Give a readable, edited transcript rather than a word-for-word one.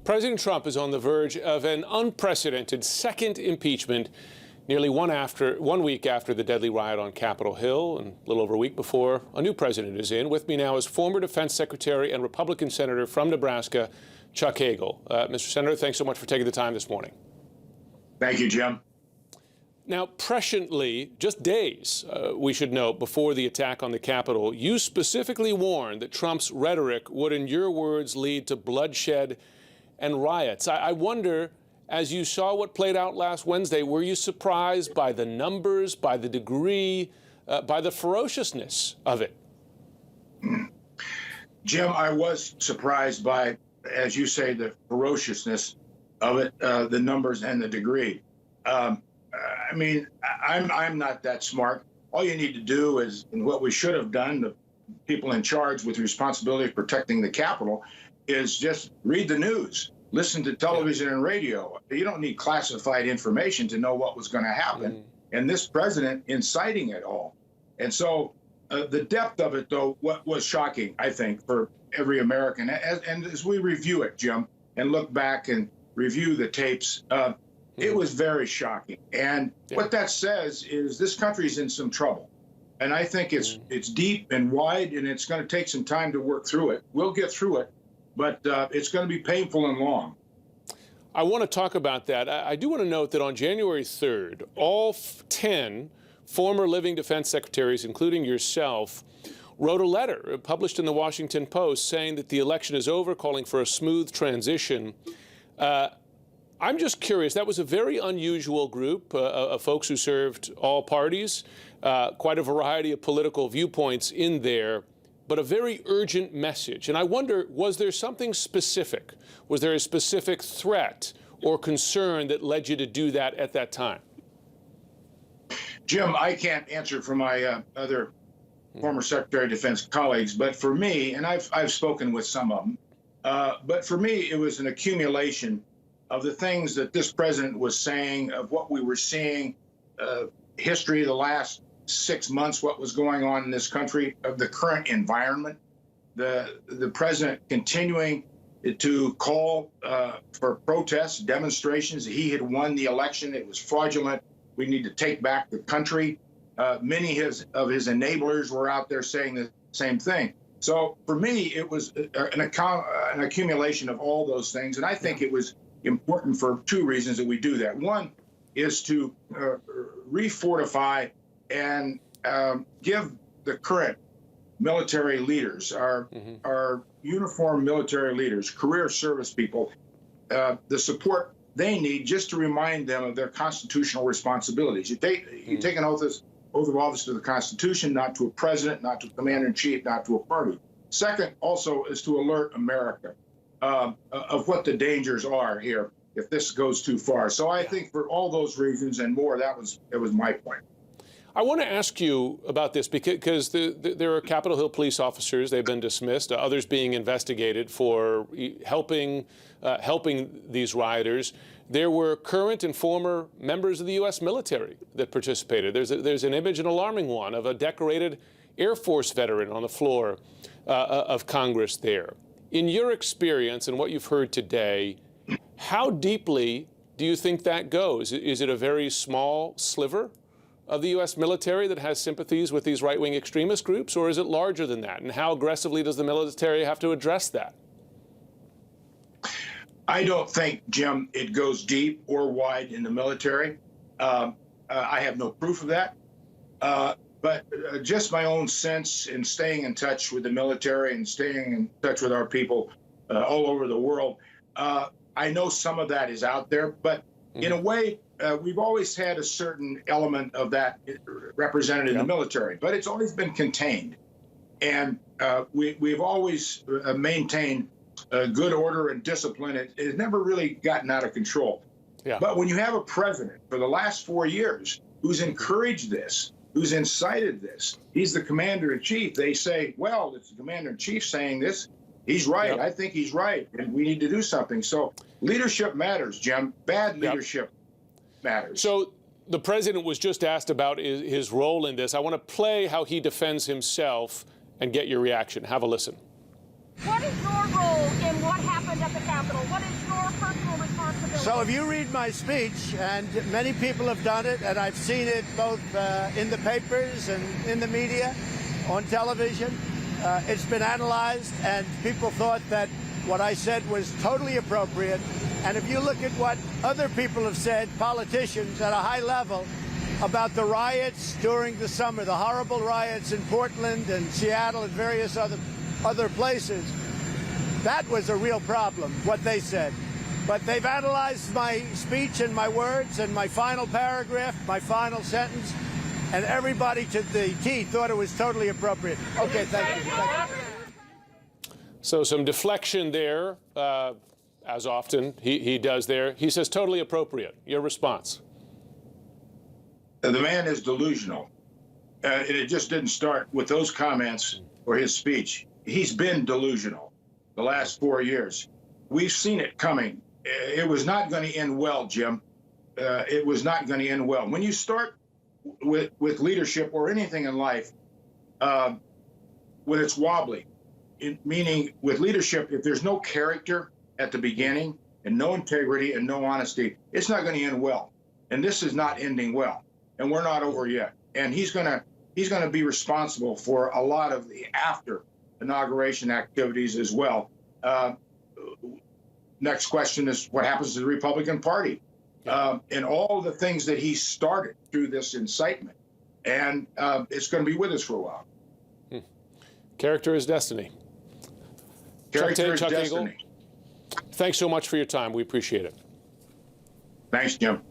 President Trump is on the verge of an unprecedented second impeachment, nearly one week after the deadly riot on Capitol Hill, and a little over a week before a new president is in. With me now is former Defense Secretary and Republican Senator from Nebraska, Chuck Hagel. Mr. Senator, thanks so much for taking the time this morning. Thank you, Jim. Now, presciently, just days, we should note, before the attack on the Capitol, you specifically warned that Trump's rhetoric would, in your words, lead to bloodshed and riots. I wonder, as you saw what played out last Wednesday, were you surprised by the numbers, by the degree, by the ferociousness of it? Jim, I was surprised by, as you say, the ferociousness of it, the numbers and the degree. I mean, I'm not that smart. All you need to do is, and what we should have done, the people in charge with responsibility of protecting the Capitol, is just read the news, listen to television and radio. You don't need classified information to know what was going to happen. And this president inciting it all. And so the depth of it, though, what was shocking, I think, for every American. And as we review it, Jim, and look back and review the tapes, it was very shocking. And what that says is this country's in some trouble. And I think it's deep and wide, and it's going to take some time to work through it. We'll get through it, but it's going to be painful and long. I want to talk about that. I do want to note that on January 3rd, all 10 former living defense secretaries, including yourself, wrote a letter published in the Washington Post saying that the election is over, calling for a smooth transition. I'm just curious, that was a very unusual group of folks who served all parties, quite a variety of political viewpoints in there, but a very urgent message. And I wonder, was there something specific? Was there a specific threat or concern that led you to do that at that time? Jim, I can't answer for my other former Secretary of Defense colleagues, but for me, and I've spoken with some of them, but for me, it was an accumulation of the things that this president was saying, of what we were seeing, history of the last 6 months, what was going on in this country, of the current environment, the president continuing to call for protests, demonstrations. He had won the election. It was fraudulent. We need to take back the country. Many of his enablers were out there saying the same thing. So for me, it was an accumulation of all those things. And I think it was important for two reasons that we do that. One is to refortify and give the current military leaders, our uniformed military leaders, career service people, the support they need, just to remind them of their constitutional responsibilities. You take an oath of office to the Constitution, not to a president, not to a commander-in-chief, not to a party. Second, also, is to alert America of what the dangers are here if this goes too far. So I think for all those reasons and more, that was my point. I want to ask you about this because there are Capitol Hill police officers. They've been dismissed. Others being investigated for helping these rioters. There were current and former members of the U.S. military that participated. There's an image, an alarming one, of a decorated Air Force veteran on the floor of Congress there. In your experience and what you've heard today, how deeply do you think that goes? Is it a very small sliver of the U.S. military that has sympathies with these right-wing extremist groups, or is it larger than that? And how aggressively does the military have to address that? I don't think, Jim, it goes deep or wide in the military. I have no proof of that. But just my own sense in staying in touch with the military and staying in touch with our people all over the world, I know some of that is out there. But in a way, we've always had a certain element of that represented in the military, but it's always been contained. And we've always maintained good order and discipline. It's never really gotten out of control. But when you have a president for the last 4 years who's encouraged this, who's incited this, he's the commander-in-chief. They say, well, it's the commander-in-chief saying this. He's right. I think he's right. And we need to do something. So leadership matters, Jim. Bad leadership matters. So the president was just asked about his role in this. I want to play how he defends himself and get your reaction. Have a listen. What is your role in what happened at the Capitol? What is your So if you read my speech, and many people have done it, and I've seen it both in the papers and in the media, on television, it's been analyzed, and people thought that what I said was totally appropriate. And if you look at what other people have said, politicians at a high level, about the riots during the summer, the horrible riots in Portland and Seattle and various other places, that was a real problem, what they said. But they've analyzed my speech and my words and my final paragraph, my final sentence, and everybody to the T thought it was totally appropriate. Okay, thank you. Thank you. So some deflection there, as often he does there. He says totally appropriate. Your response? The man is delusional. It just didn't start with those comments or his speech. He's been delusional the last 4 years. We've seen it coming. It was not going to end well, Jim. It was not going to end well. When you start with leadership or anything in life, when it's wobbly, meaning with leadership, if there's no character at the beginning and no integrity and no honesty, it's not going to end well. And this is not ending well. And we're not over yet. And he's going to be responsible for a lot of the after inauguration activities as well. Next question is what happens to the Republican Party and all the things that he started through this incitement. And it's going to be with us for a while. Character is destiny. Character is Chuck destiny. Hagel, thanks so much for your time. We appreciate it. Thanks, Jim.